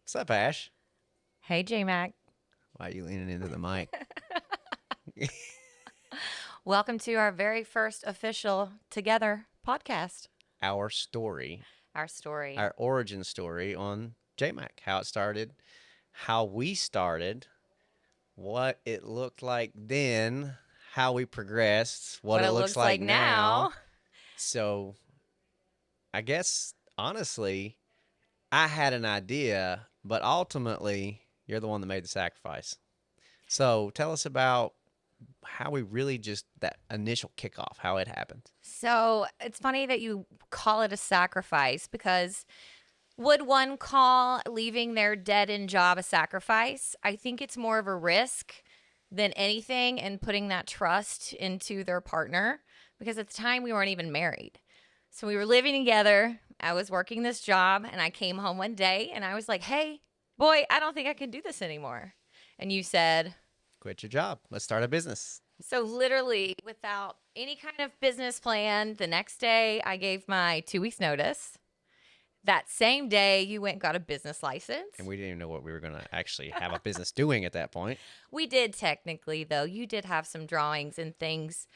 What's up, Ash? Hey, JMAC. Why are you leaning into the mic? Welcome to our very first official Together podcast. Our story, Our story. our origin story on JMAC, how it started, how we started, what it looked like then, how we progressed, what it looks looks like like now. now. So, I guess, honestly, I had an idea, but ultimately, you're the one that made the sacrifice. So, tell us about how we really just that initial kickoff, how it happened. So it's funny that you call it a sacrifice because would one call leaving their dead end job a sacrifice? I think it's more of a risk than anything and putting that trust into their partner because at the time we weren't even married. So we were living together. I was working this job and I came home one day and I was like, hey, boy, I don't think I can do this anymore. And you said, Quit your job. Let's start a business. so literally without any kind of business plan, the next day I gave my 2 weeks notice. That same day you went and got a business license. And we didn't even know what we were going to actually have a business doing at that point. We did technically though. You did have some drawings and things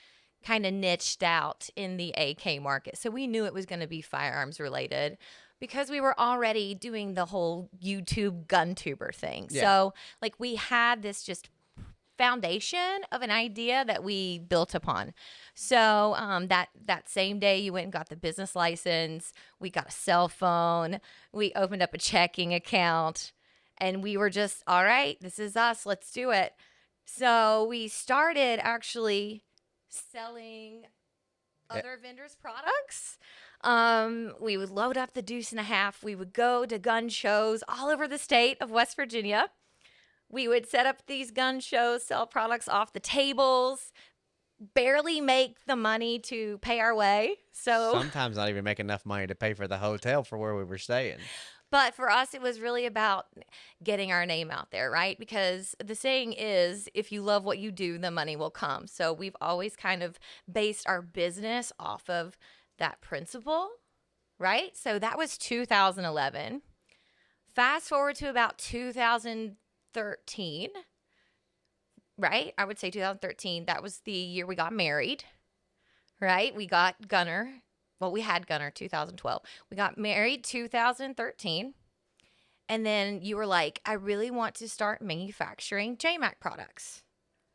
kind of niched out in the AK market. So we knew it was going to be firearms related because we were already doing the whole YouTube gun tuber thing. Yeah. So like we had this just foundation of an idea that we built upon. So that same day you went and got the business license, we got a cell phone, we opened up a checking account, and we were just, all right, this is us, let's do it. So we started actually selling other vendors' products. We would load up the deuce and a half. We would go to gun shows all over the state of West Virginia. We would set up these gun shows, sell products off the tables, barely make the money to pay our way. So Sometimes not even make enough money to pay for the hotel for where we were staying. but for us, it was really about getting our name out there, right? Because the saying is, if you love what you do, the money will come. So we've always kind of based our business off of that principle, right? So that was 2011. Fast forward to about 2013, right? I would say 2013. That was the year we got married, right? We got Gunner. Well, we had Gunner 2012. We got married 2013. And then you were like, I really want to start manufacturing JMAC products.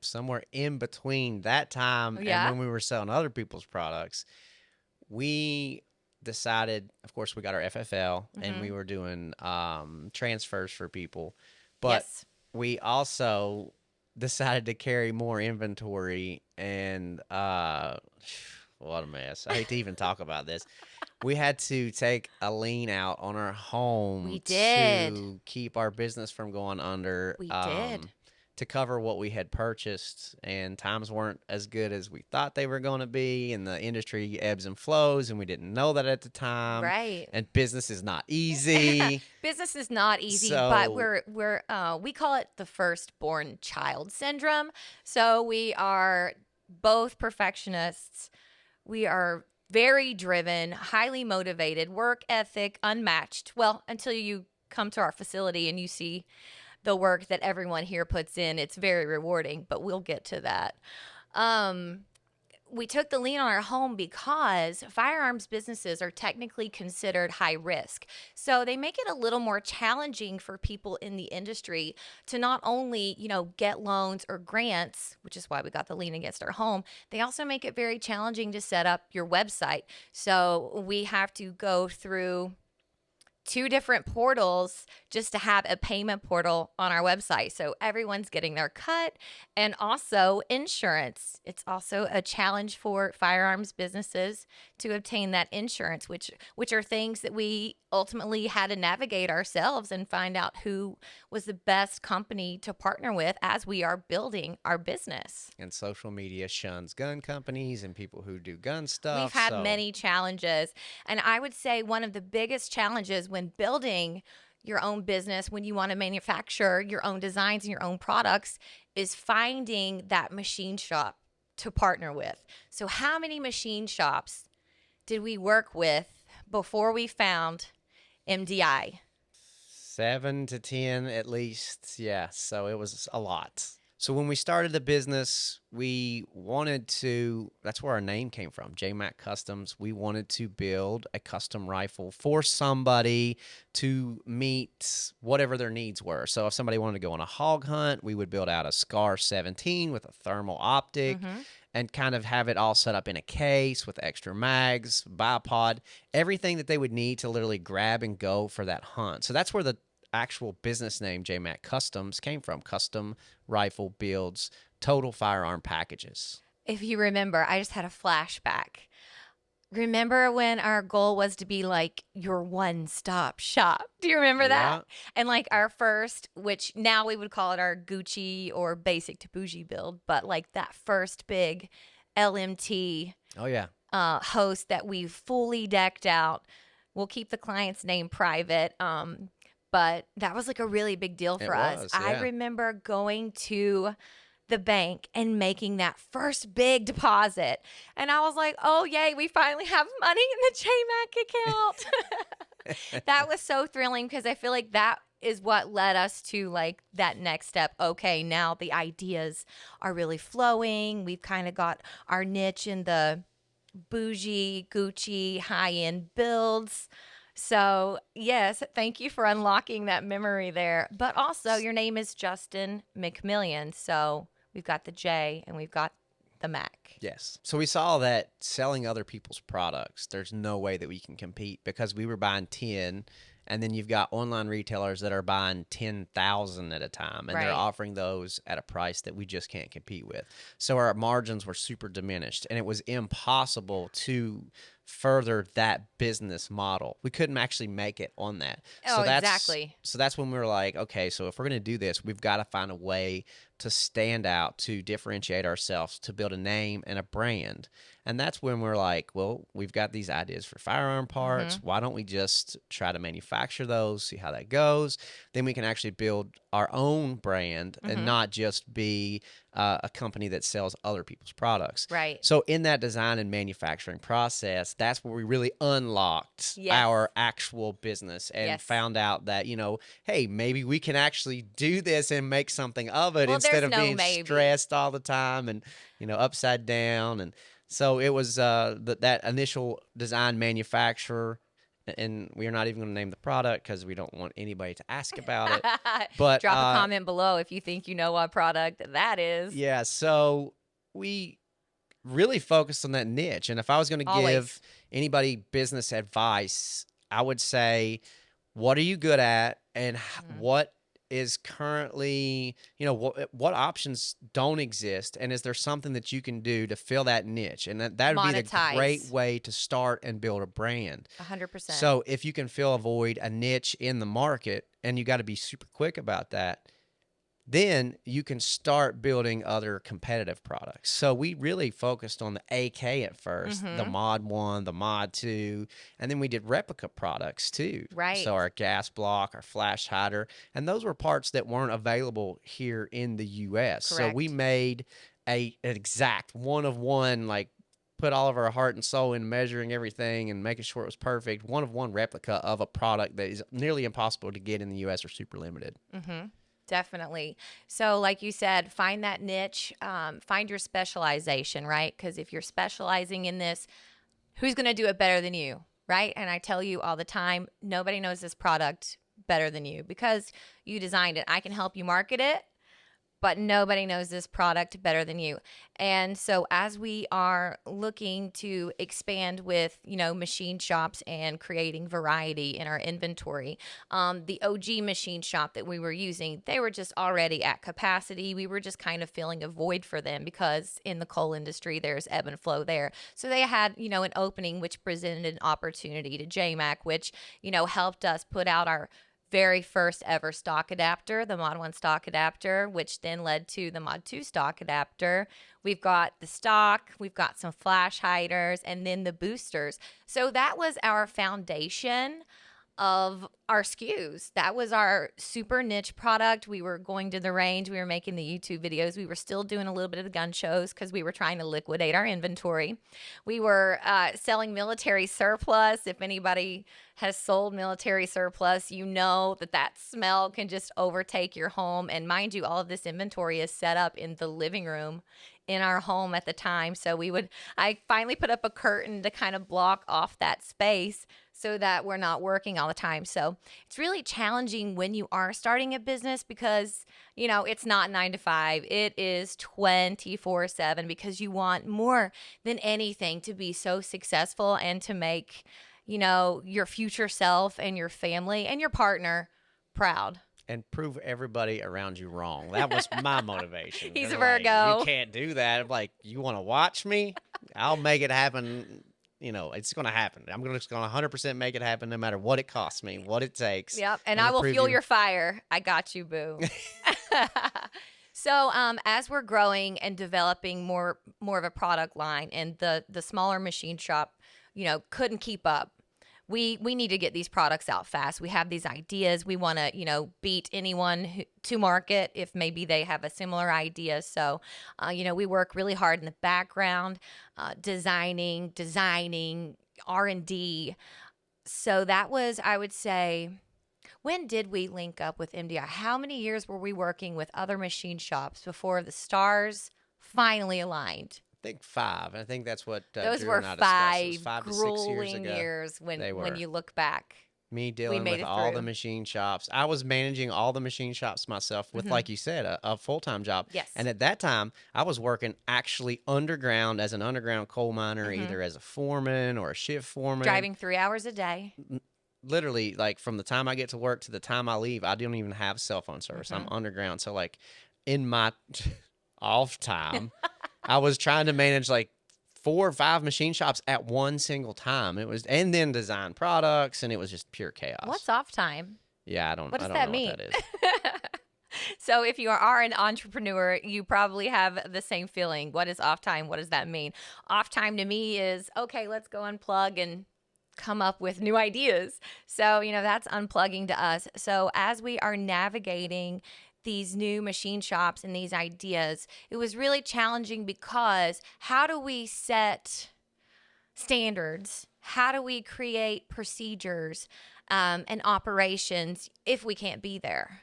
Somewhere in between that time Yeah. and when we were selling other people's products, we decided, of course, we got our FFL and we were doing transfers for people. But Yes. we also decided to carry more inventory and what a mess. I hate to even talk about this. We had to take a lien out on our home We did. to keep our business from going under. We did. To cover what we had purchased, and times weren't as good as we thought they were going to be, and the industry ebbs and flows, and we didn't know that at the time. Right. And business is not easy. Business is not easy, So- but we call it the firstborn child syndrome. So we are both perfectionists. We are very driven, highly motivated, work ethic unmatched. Well, until you come to our facility and you see the work that everyone here puts in, it's very rewarding, but we'll get to that. We took the lien on our home because firearms businesses are technically considered high risk. So they make it a little more challenging for people in the industry to not only, get loans or grants, which is why we got the lien against our home. They also make it very challenging to set up your website. So we have to go through 2 different portals just to have a payment portal on our website. So everyone's getting their cut, and also insurance. It's also a challenge for firearms businesses to obtain that insurance, which are things that we ultimately had to navigate ourselves and find out who was the best company to partner with as we are building our business. And social media shuns gun companies and people who do gun stuff. We've had so- many challenges. And I would say one of the biggest challenges when building your own business, when you want to manufacture your own designs and your own products, is finding that machine shop to partner with. So how many machine shops did we work with before we found MDI? 7 to 10 at least. Yeah. So it was a lot. So when we started the business, we wanted to, that's where our name came from, JMAC Customs. We wanted to build a custom rifle for somebody to meet whatever their needs were. So if somebody wanted to go on a hog hunt, we would build out a SCAR 17 with a thermal optic Mm-hmm. and kind of have it all set up in a case with extra mags, bipod, everything that they would need to literally grab and go for that hunt. So that's where the actual business name JMAC Customs came from. Custom rifle builds total firearm packages. If you remember, I just had a flashback. Remember when our goal was to be like your one-stop shop? Do you remember Yeah. that? And like our first, which now we would call it our Gucci or basic to bougie build, but like that first big LMT Oh, yeah. host that we fully decked out. We'll keep the client's name private. But that was like a really big deal It for us. was, I yeah. remember going to the bank and making that first big deposit. And I was like, oh, yay, we finally have money in the JMAC account. That was so thrilling because I feel like that is what led us to like that next step. Okay, now the ideas are really flowing. We've kind of got our niche in the bougie, Gucci, high-end builds. So, yes, thank you for unlocking that memory there. But also, your name is Justin Mcmillion. So, we've got the J and we've got the Mac. Yes. So we saw that selling other people's products, there's no way that we can compete because we were buying 10 and then you've got online retailers that are buying 10,000 at a time and they're Right. offering those at a price that we just can't compete with. So our margins were super diminished and it was impossible to further that business model. We couldn't actually make it on that. Oh, exactly. So that's when we were like, okay, so if we're going to do this, we've got to find a way to stand out, to differentiate ourselves, to build a name and a brand. And that's when we're like, well, we've got these ideas for firearm parts. Why don't we just try to manufacture those, see how that goes? Then we can actually build our own brand and not just be a company that sells other people's products. Right. So in that design and manufacturing process, that's where we really unlocked Yes. our actual business and Yes. found out that, hey, maybe we can actually do this and make something of it Well, instead there's of no being maybe. stressed all the time and, upside down. And so it was that initial design manufacturer, and we are not even going to name the product because we don't want anybody to ask about it. But drop a comment below if you think you know what product that is. yeah, so we really focused on that niche. And if I was going to Always. give anybody business advice, I would say, what are you good at and what is currently, what options don't exist? And is there something that you can do to fill that niche? And that would be the Monetize. great way to start and build a brand. 100%. So if you can fill a void, a niche in the market, and you got to be super quick about that, then you can start building other competitive products. So we really focused on the AK at first, the Mod 1, the Mod 2, and then we did replica products too. Right. So our gas block, our flash hider, and those were parts that weren't available here in the US. Correct. So we made an exact one of one, like put all of our heart and soul in measuring everything and making sure it was perfect, one of one replica of a product that is nearly impossible to get in the US or super limited. Definitely. So, like you said, find that niche, find your specialization, right? Because if you're specializing in this, who's going to do it better than you, right? And I tell you all the time, nobody knows this product better than you because you designed it. I can help you market it, but nobody knows this product better than you. And so as we are looking to expand with, machine shops and creating variety in our inventory, the OG machine shop that we were using, they were just already at capacity. We were just kind of filling a void for them because in the coal industry, there's ebb and flow there. So they had, an opening which presented an opportunity to JMAC, which, helped us put out our very first ever stock adapter, the Mod 1 stock adapter, which then led to the Mod 2 stock adapter. We've got the stock, we've got some flash hiders, and then the boosters. So that was our foundation. of our SKUs. That was our super niche product. We were going to the range. We were making the YouTube videos. We were still doing a little bit of the gun shows because we were trying to liquidate our inventory. We were selling military surplus. If anybody has sold military surplus, you know that that smell can just overtake your home. And mind you, all of this inventory is set up in the living room in our home at the time. So I finally put up a curtain to kind of block off that space so that we're not working all the time. So it's really challenging when you are starting a business because, it's not 9 to 5. It is 24/7 because you want more than anything to be so successful and to make, your future self and your family and your partner proud. And prove everybody around you wrong. That was my motivation. He's a They're Virgo. You can't do that. I'm like, you want to watch me? I'll make it happen. It's going to happen. I'm just going to 100% make it happen no matter what it costs me, what it takes. Yep. And I'm I gonna will prove fuel you- your fire. I got you, boo. So as we're growing and developing more of a product line, and the smaller machine shop, couldn't keep up. We need to get these products out fast. We have these ideas. We want to, beat anyone to market if maybe they have a similar idea. So, we work really hard in the background, designing, R&D. So that was, I would say, when did we link up with MDI? How many years were we working with other machine shops before the stars finally aligned? I think 5. And I think that's what Those Drew were and I discussed. It was 5 5 to 6 years grueling ago. years They when were. you look back. Me We dealing made with it all the through. machine shops. I was managing all the machine shops myself with, like you said, a full-time job. Yes. And at that time, I was working actually underground as an underground coal miner, either as a foreman or a shift foreman. Driving 3 hours a day. Literally, like from the time I get to work to the time I leave, I don't even have cell phone service. I'm underground. So like in my off time, I was trying to manage like 4 or 5 machine shops at one single time. And then design products, and it was just pure chaos. What's off time? Yeah, What does I don't that know mean? what that is. So if you are an entrepreneur, you probably have the same feeling. What is off time? What does that mean? Off time to me is, okay, let's go unplug and come up with new ideas. So, that's unplugging to us. So as we are navigating these new machine shops and these ideas, it was really challenging because how do we set standards? How do we create procedures and operations if we can't be there?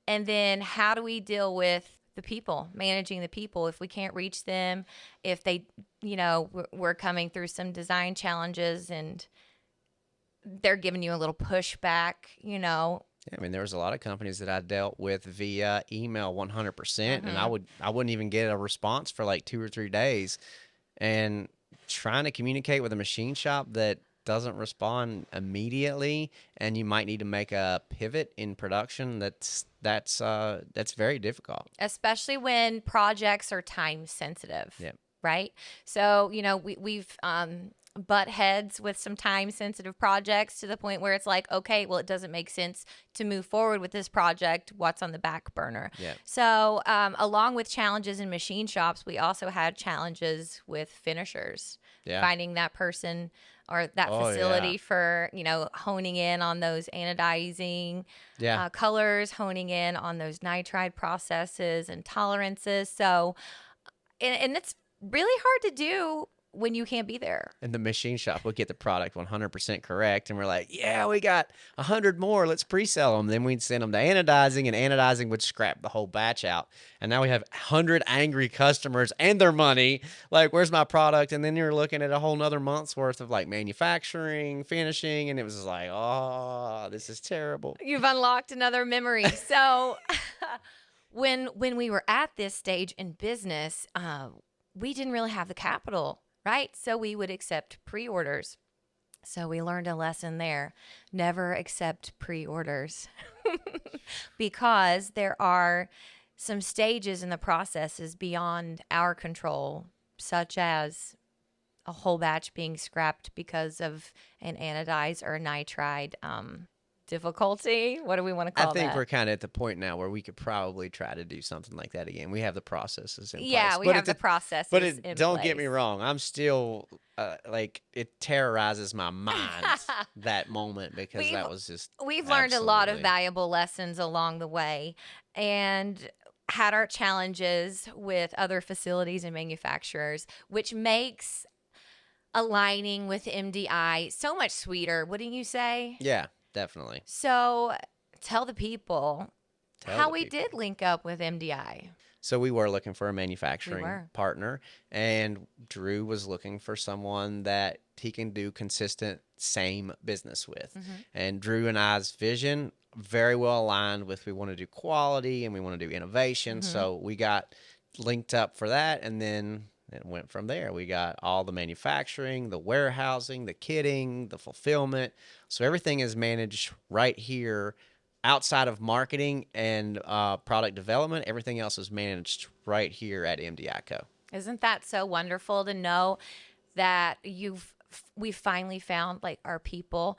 And then how do we deal with the people, managing the people if we can't reach them, if they, we're coming through some design challenges and they're giving you a little pushback, I mean, there was a lot of companies that I dealt with via email 100%, and I wouldn't even get a response for like 2 or 3 days. And trying to communicate with a machine shop that doesn't respond immediately, and you might need to make a pivot in production, that's very difficult. Especially when projects are time sensitive. Yep. Right? So, we've butt heads with some time sensitive projects to the point where it's like, okay, well, it doesn't make sense to move forward with this project. What's on the back burner? Yep. So along with challenges in machine shops, we also had challenges with finishers, finding that person or that facility for, honing in on those anodizing colors, honing in on those nitride processes and tolerances. So, and it's really hard to do when you can't be there. And the machine shop would get the product 100% correct, and we're like, yeah, we got 100 more. Let's pre-sell them. Then we'd send them to anodizing, and anodizing would scrap the whole batch out. And now we have 100 angry customers and their money. Like, where's my product? And then you're looking at a whole nother month's worth of like manufacturing, finishing, and it was like, oh, this is terrible. You've unlocked another memory. So when we were at this stage in business, we didn't really have the capital. Right? So we would accept pre-orders. So we learned a lesson there. Never accept pre-orders because there are some stages in the processes beyond our control, such as a whole batch being scrapped because of an anodized or nitride difficulty. What do we want to I call think that? we're kind of at the point now where we could probably try to do something like that again. We have the processes in Yeah, place, we have the but processes it in don't get me place. wrong. I'm still like it terrorizes my mind that moment because we've that was just we've learned a lot of absolutely valuable lessons along the way and had our challenges with other facilities and manufacturers, which makes aligning with MDI so much sweeter, wouldn't you say? yeah, definitely. So tell the people Tell how the we did people. link up with MDI. So we were looking for a We manufacturing were. partner, and Drew was looking for someone that he can do consistent same business with. Hmm. And Drew and I's vision very well aligned with we want to do quality and we want to do innovation. Hmm. So we got linked up for that, and then it went from there. We got all the manufacturing, the warehousing, the kitting, the fulfillment. So everything is managed right here outside of marketing and product development. Everything else is managed right here at MDI Co. Isn't that so wonderful to know that we finally found like our people?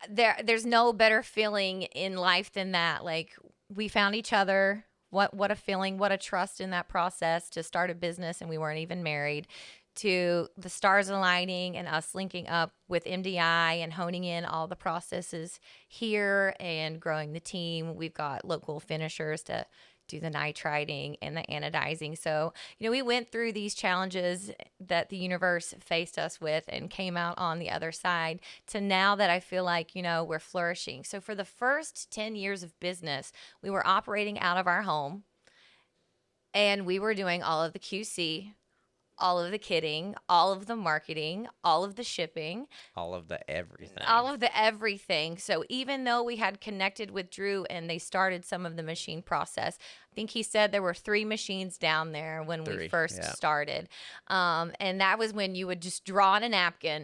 There's no better feeling in life than that. Like we found each other. What a feeling, what a trust in that process to start a business, and we weren't even married, to the stars aligning and us linking up with MDI and honing in all the processes here and growing the team. We've got local finishers to do the nitriding and the anodizing. So, we went through these challenges that the universe faced us with and came out on the other side to now that I feel like, we're flourishing. So, for the first 10 years of business, we were operating out of our home and we were doing all of the QC, all of the kitting, all of the marketing, all of the shipping, All of the all everything. of the everything. So even though we had connected with Drew and they started some of the machine process, I think he said there were 3 machines down there when we Three. first Yeah. started. And that was when you would just draw on a napkin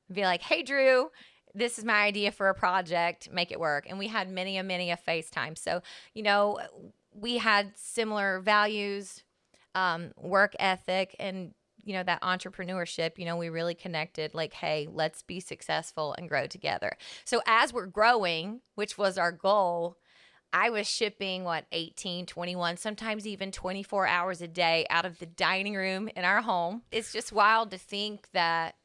and be like, hey, Drew, this is my idea for a project, make it work. And we had many a FaceTime. So, we had similar values, work ethic, and that entrepreneurship. We really connected, like, hey, let's be successful and grow together. So as we're growing, which was our goal, I was shipping 18, 21, sometimes even 24 hours a day out of the dining room in our home. It's just wild to think that,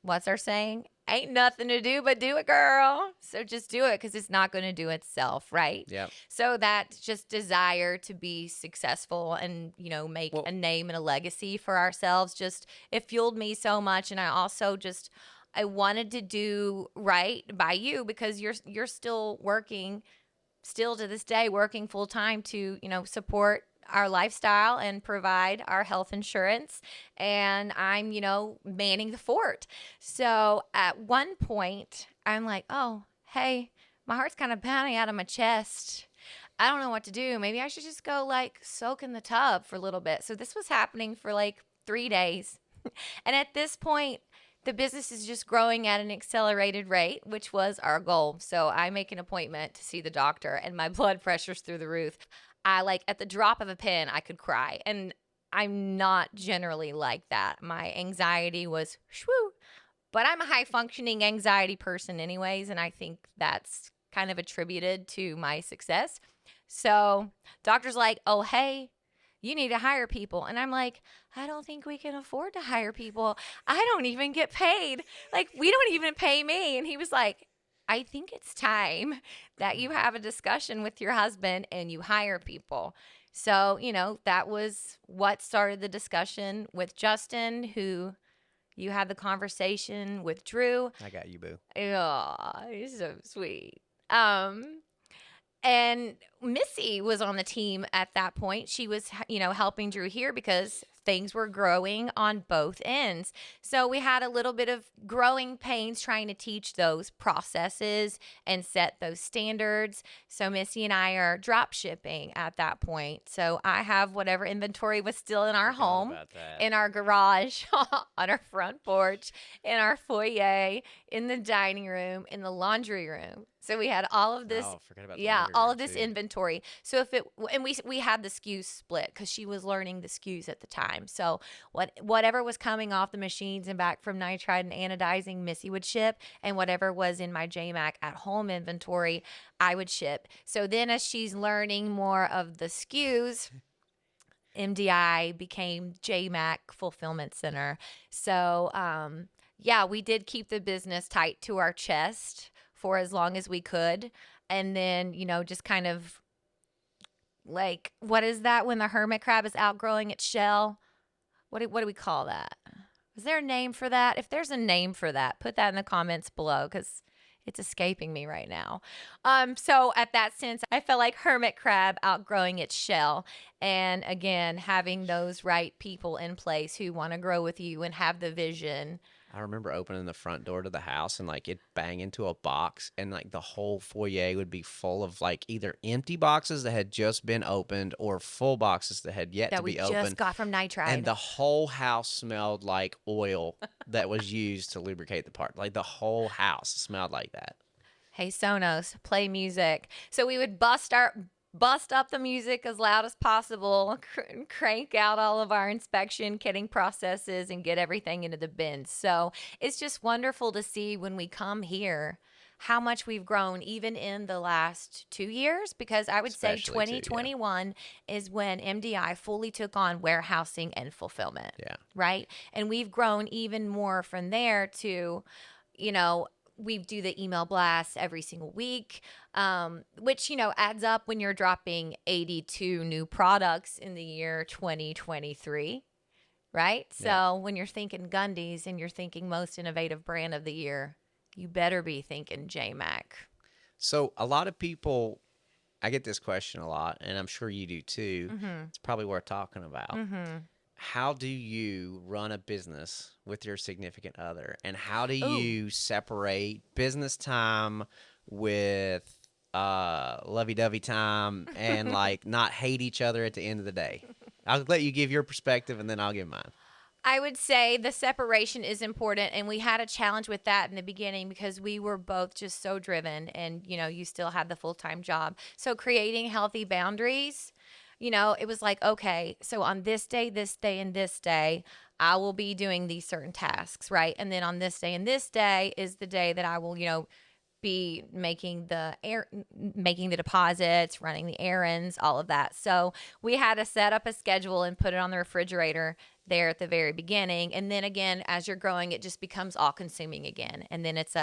what's our saying? Ain't nothing to do but do it, girl. So just do it because it's not going to do itself, right? Yep. So that just desire to be successful and, make Well, a name and a legacy for ourselves, just it fueled me so much. And I also I wanted to do right by you because you're still working, still to this day working full time to, support our lifestyle and provide our health insurance. And I'm, manning the fort. So at one point, I'm like, oh, hey, my heart's kind of pounding out of my chest. I don't know what to do. Maybe I should just go like soak in the tub for a little bit. So this was happening for like 3 days. And at this point, the business is just growing at an accelerated rate, which was our goal. So I make an appointment to see the doctor, and my blood pressure's through the roof. I like at the drop of a pin, I could cry. And I'm not generally like that. My anxiety was shwoo, but I'm a high functioning anxiety person, anyways. And I think that's kind of attributed to my success. So, doctor's like, oh, hey, you need to hire people. And I'm like, I don't think we can afford to hire people. I don't even get paid. Like, we don't even pay me. And he was like, I think it's time that you have a discussion with your husband and you hire people. So, that was what started the discussion with Justin, who you had the conversation with Drew. I got you, boo. Oh, he's so sweet. And Missy was on the team at that point. She was, helping Drew here because things were growing on both ends. So we had a little bit of growing pains trying to teach those processes and set those standards. So Missy and I are drop shipping at that point. So I have whatever inventory was still in our Forgot home, about that. in our garage, on our front porch, in our foyer, in the dining room, in the laundry room. So we had all of this, Oh, forgot about the yeah, laundry all room, of this too. inventory. So and we had the SKUs split because she was learning the SKUs at the time. time. So whatever was coming off the machines and back from nitride and anodizing, Missy would ship, and whatever was in my JMac at home inventory, I would ship. So then as she's learning more of the SKUs, MDI became JMAC Fulfillment Center. So, yeah, we did keep the business tight to our chest for as long as we could. And then, just kind of like, what is that when the hermit crab is outgrowing its shell? What do we call that? Is there a name for that? If there's a name for that, put that in the comments below because it's escaping me right now. So at that sense, I felt like hermit crab outgrowing its shell. And again, having those right people in place who want to grow with you and have the vision. I remember opening the front door to the house and like it bang into a box and like the whole foyer would be full of like either empty boxes that had just been opened or full boxes that had yet That to we be just opened. got from nitride. And the whole house smelled like oil that was used to lubricate the part. Like the whole house smelled like that. Hey Sonos, play music. So we would bust up the music as loud as possible, crank out all of our inspection kitting processes, and get everything into the bins. So it's just wonderful to see when we come here how much we've grown even in the last 2 years, because I would say Especially too, yeah. 2021 is when MDI fully took on warehousing and fulfillment. Yeah. Right. And we've grown even more from there to, we do the email blasts every single week, which, adds up when you're dropping 82 new products in the year 2023, right? Yeah. So when you're thinking Gundy's and you're thinking most innovative brand of the year, you better be thinking JMac. So a lot of people, I get this question a lot, and I'm sure you do too. Mm-hmm. It's probably worth talking about. Mm-hmm. How do you run a business with your significant other? And how do Ooh. you separate business time with lovey-dovey time and like not hate each other at the end of the day? I'll let you give your perspective and then I'll give mine. I would say the separation is important, and we had a challenge with that in the beginning because we were both just so driven, and you still had the full-time job. So creating healthy boundaries, it was like, okay, so on this day, and this day, I will be doing these certain tasks, right? And then on this day and this day is the day that I will, be making the deposits, running the errands, all of that. So we had to set up a schedule and put it on the refrigerator there at the very beginning. And then again, as you're growing, it just becomes all consuming again. And then it's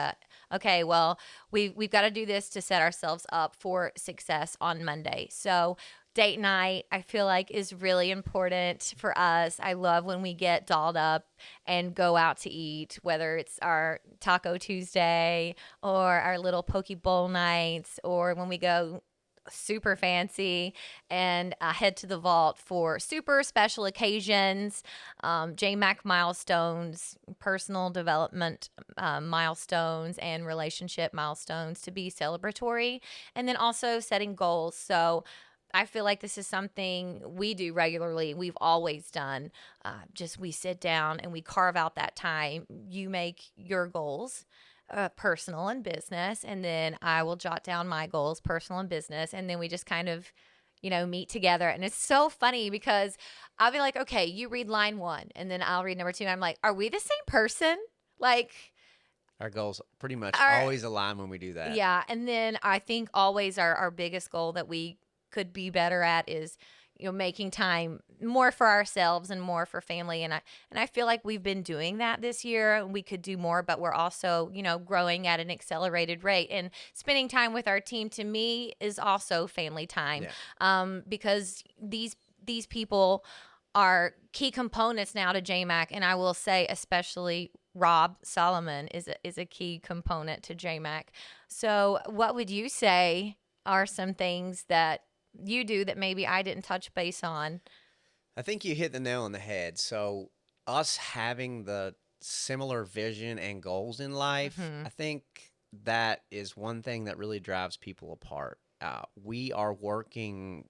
okay, well, we've got to do this to set ourselves up for success on Monday. So date night, I feel like, is really important for us. I love when we get dolled up and go out to eat, whether it's our Taco Tuesday or our little poke bowl nights, or when we go super fancy and head to the vault for super special occasions, JMAC milestones, personal development milestones, and relationship milestones to be celebratory, and then also setting goals. So I feel like this is something we do regularly. We've always done. Just we sit down and we carve out that time. You make your goals, personal and business, and then I will jot down my goals, personal and business, and then we just kind of, meet together. And it's so funny because I'll be like, okay, you read line 1, and then I'll read number 2. And I'm like, are we the same person? Like, Our goals pretty much our, always align when we do that. yeah. And then I think always our biggest goal that we could be better at is making time more for ourselves and more for family, and I feel like we've been doing that this year, and we could do more, but we're also growing at an accelerated rate, and spending time with our team to me is also family time. Yeah. Because these people are key components now to JMAC, and I will say especially Rob Solomon is a key component to JMAC. So what would you say are some things that you do that maybe I didn't touch base on? I think you hit the nail on the head. So us having the similar vision and goals in life, Mm-hmm. I think that is one thing that really drives people apart. We are working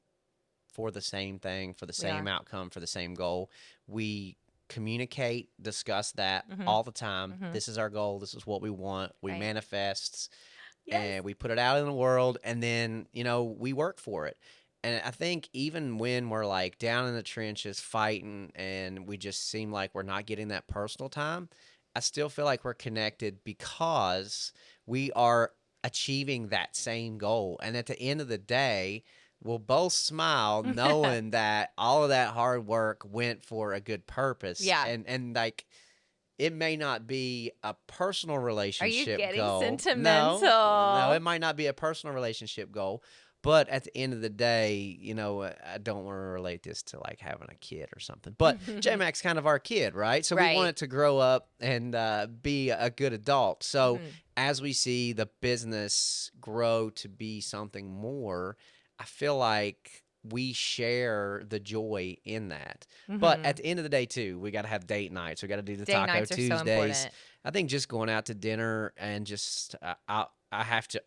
for the same thing, for the We same are. outcome, for the same goal. We communicate, discuss that Mm-hmm. all the time. Mm-hmm. This is our goal. This is what we want. We Right. manifest Yes. and we put it out in the world, and then we work for it. And I think even when we're like down in the trenches fighting and we just seem like we're not getting that personal time, I still feel like we're connected because we are achieving that same goal. And at the end of the day, we'll both smile knowing that all of that hard work went for a good purpose. Yeah. And like it may not be a personal Are you relationship getting goal. No, sentimental? it might not be a personal relationship goal. But at the end of the day, I don't want to relate this to like having a kid or something. But JMAC's kind of our kid, right? So we want Right. it to grow up and be a good adult. So Mhm. as we see the business grow to be something more, I feel like we share the joy in that. But at Mhm. the end of the day, too, we got to have date nights. We got to do the Date Taco nights are so Tuesdays. important. I think just going out to dinner and just I have to,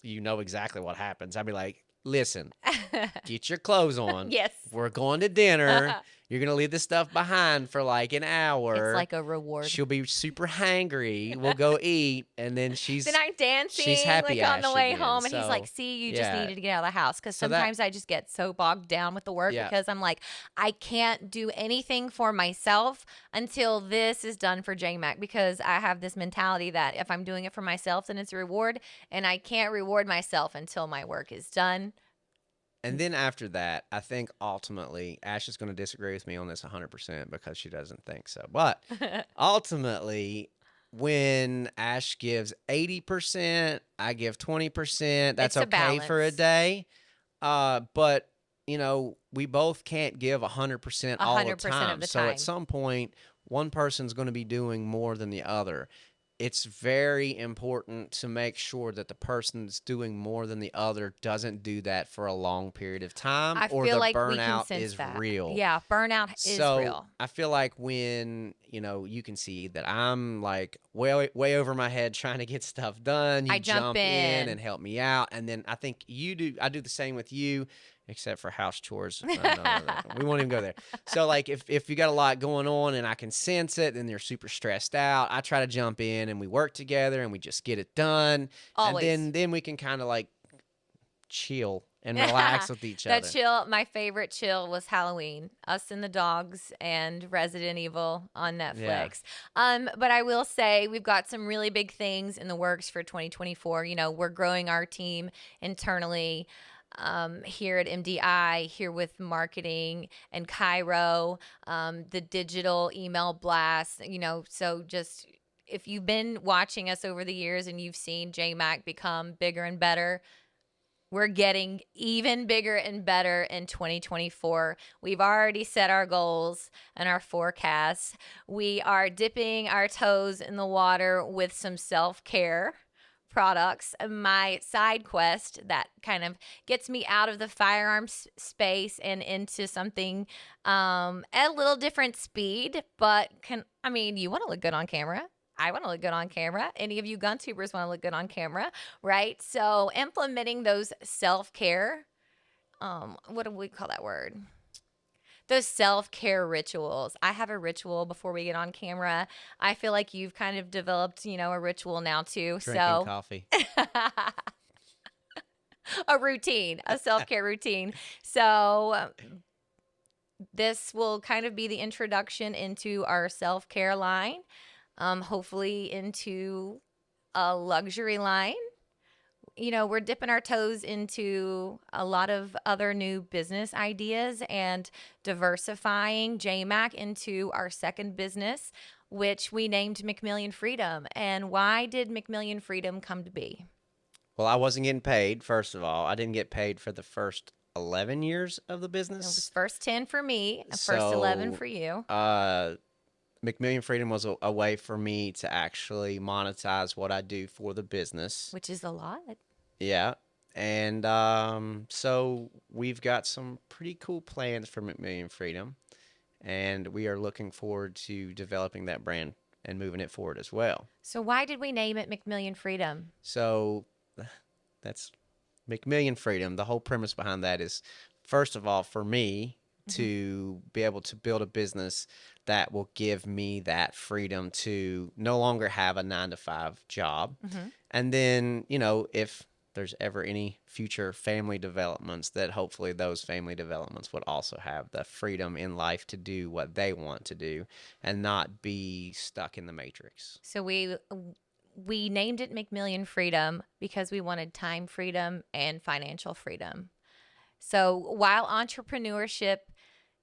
exactly what happens. I'd be like, listen, get your clothes on. Yes. We're going to dinner. You're going to leave this stuff behind for like an It's hour. like a reward. She'll be super hangry. We'll go eat, and then Then she's I'm dancing happy like on the Ash way again. home, and he's like, So "See, you just yeah, needed to get out of the house." Because so that sometimes I just get so bogged down with the work yeah, because I'm like, I can't do anything for myself until this is done for JMac. Because I have this mentality that if I'm doing it for myself, then it's a reward, and I can't reward myself until my work is done. and then after that, I think ultimately Ash is going to disagree with me on this 100% because she doesn't think so. But ultimately, when Ash gives 80%, I give 20%. That's It's a okay for a balance. day. But we both can't give 100% all the 100% of time. the So at time. some point, one person's going to be doing more than the other. It's very important to make sure that the person that's doing more than the other doesn't do that for a long period of time I or feel the like we can burnout sense is that. real. Yeah, burnout is So real. I feel like when you can see that I'm like way over my head trying to get stuff done, you I jump jump in in. and help me out, and then I think you do. I do the same with you, except for house chores. No, we won't even go there. So like if you got a lot going on and I can sense it, and you're super stressed out, I try to jump in and we work together and we just get it done, and Always. then we can kind of like chill and relax with each That other. chill, my favorite chill was Halloween, Us and the Dogs and Resident Evil on Yeah. Netflix. But I will say we've got some really big things in the works for 2024. We're growing our team internally here at MDI, here with marketing and Cairo, the digital email blast, so just if you've been watching us over the years and you've seen JMac become bigger and better, we're getting even bigger and better in 2024. We've already set our goals and our forecasts. We are dipping our toes in the water with some self care products. My side quest that kind of gets me out of the firearms space and into something at a little different speed, but you want to look good on camera. I want to look good on camera. Any of you gun tubers want to look good on camera, right? So implementing those self-care, what do we call that word? Those self-care rituals. I have a ritual before we get on camera. I feel like you've kind of developed, a ritual now too. Drinking So coffee. a routine, a self-care routine. So this will kind of be the introduction into our self-care line, hopefully into a luxury line. We're dipping our toes into a lot of other new business ideas and diversifying JMac into our second business, which we named Mcmillion Freedom. And why did Mcmillion Freedom come to be? Well, I wasn't getting paid, first of all. I didn't get paid for the first 11 years of the It was business. first 10 for me, first 11 So, for you, McMillion Freedom was a way for me to actually monetize what I do for the business. which is a lot. Yeah. And so we've got some pretty cool plans for McMillion Freedom. And we are looking forward to developing that brand and moving it forward as well. So why did we name it Mcmillion Freedom? So that's McMillion Freedom. The whole premise behind that is, first of all, for me to be able to build a business that will give me that freedom to no longer have a 9 to 5 job. Mm-hmm. And then, if there's ever any future family developments, that hopefully those family developments would also have the freedom in life to do what they want to do and not be stuck in the matrix. So we named it Mcmillion Freedom because we wanted time freedom and financial freedom. So while entrepreneurship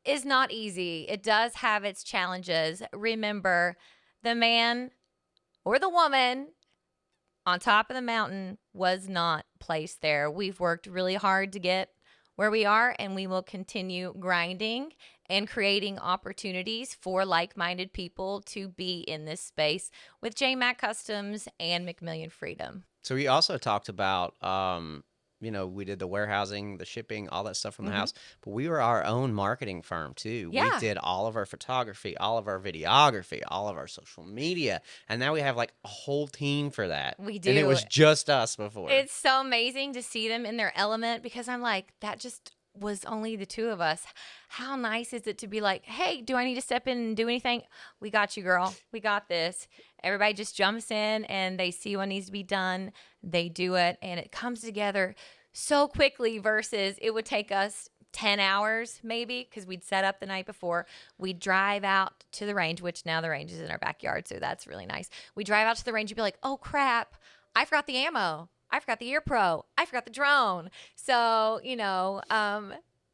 is not easy, it does have its challenges. Remember, the man or the woman on top of the mountain was not placed there. We've worked really hard to get where we are, and we will continue grinding and creating opportunities for like-minded people to be in this space with JMAC Customs and Mcmillion Freedom. So we also talked about, we did the warehousing, the shipping, all that stuff from the house, but we were our own marketing firm too. We Yeah, did all of our photography, all of our videography, all of our social media, and now we have like a whole team for that. we And it do. was just us before. It's so amazing to see them in their element because I'm like, that just was only the two of us. How nice is it to be like, hey, do I need to step in and do anything? We got you, girl. We got this. Everybody just jumps in and they see what needs to be done. They do it and it comes together so quickly versus it would take us 10 hours maybe because we'd set up the night before. We'd drive out to the range, which now the range is in our backyard, so that's really nice. We drive out to the range and be like, oh crap, I forgot the ammo. I forgot the ear pro. I forgot the drone. So,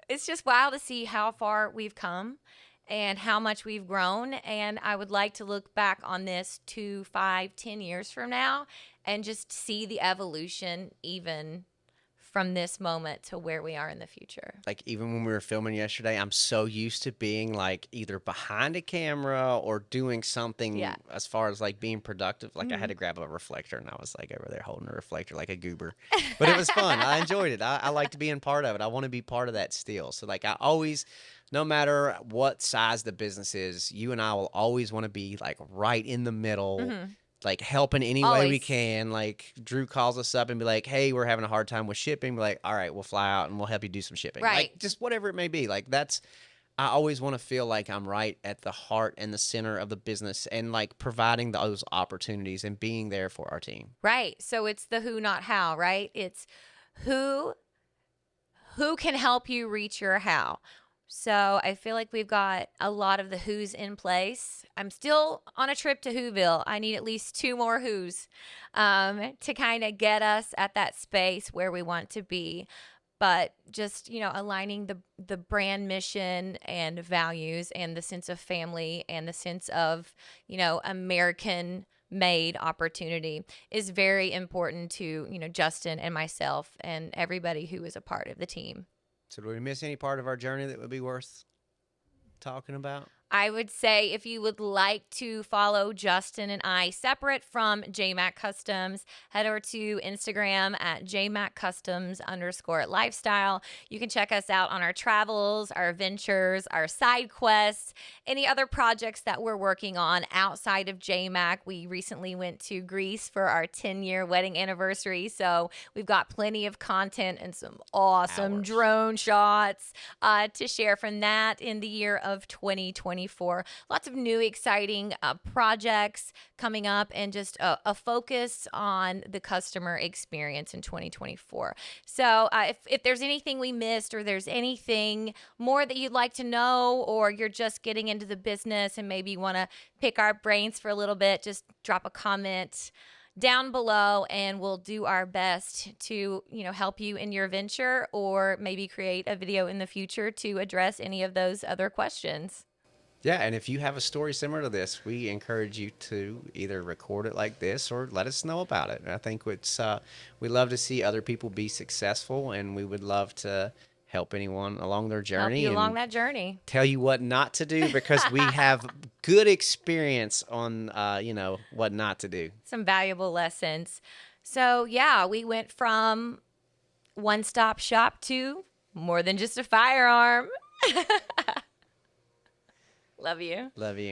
it's just wild to see how far we've come and how much we've grown. And I would like to look back on this 2, 5, 10 years from now and just see the evolution even from this moment to where we are in the future. Like even when we were filming yesterday, I'm so used to being like either behind a camera or doing something Yeah. as far as like being productive. Like I had to grab a reflector and I was like over there holding a reflector like a goober. But it was fun. I enjoyed it. I liked being part of it. I want to be part of that still. So like I always, no matter what size the business is, you and I will always want to be like right in the middle, like helping any way we Always. can. Like Drew calls us up and be like, hey, we're having a hard time with shipping. Be like, all right, we'll fly out and we'll help you do some shipping. Right. Like just whatever it may be. Like I always want to feel like I'm right at the heart and the center of the business and like providing those opportunities and being there for our team. Right. So it's the who, not how, right? It's who can help you reach your how. So I feel like we've got a lot of the who's in place. I'm still on a trip to Whoville. I need at least 2 more who's to kind of get us at that space where we want to be. But just, aligning the brand mission and values and the sense of family and the sense of, American made opportunity is very important to, Justin and myself and everybody who is a part of the team. So do we miss any part of our journey that would be worth talking about? I would say if you would like to follow Justin and I separate from JMAC Customs, head over to Instagram at JMAC Customs _lifestyle. You can check us out on our travels, our ventures, our side quests, any other projects that we're working on outside of JMAC. We recently went to Greece for our 10-year wedding anniversary, so we've got plenty of content and some awesome drone shots to share from that in the year of 2024. Lots of new exciting projects coming up and just a focus on the customer experience in 2024. So if there's anything we missed or there's anything more that you'd like to know or you're just getting into the business and maybe you want to pick our brains for a little bit, just drop a comment down below and we'll do our best to help you in your venture or maybe create a video in the future to address any of those other questions. Yeah, and if you have a story similar to this, we encourage you to either record it like this or let us know about it. And I think we love to see other people be successful, and we would love to help anyone along their journey. Help you along that journey. Tell you what not to do because we have good experience on, what not to do. Some valuable lessons. So, yeah, we went from one-stop shop to more than just a firearm. Love you. Love you.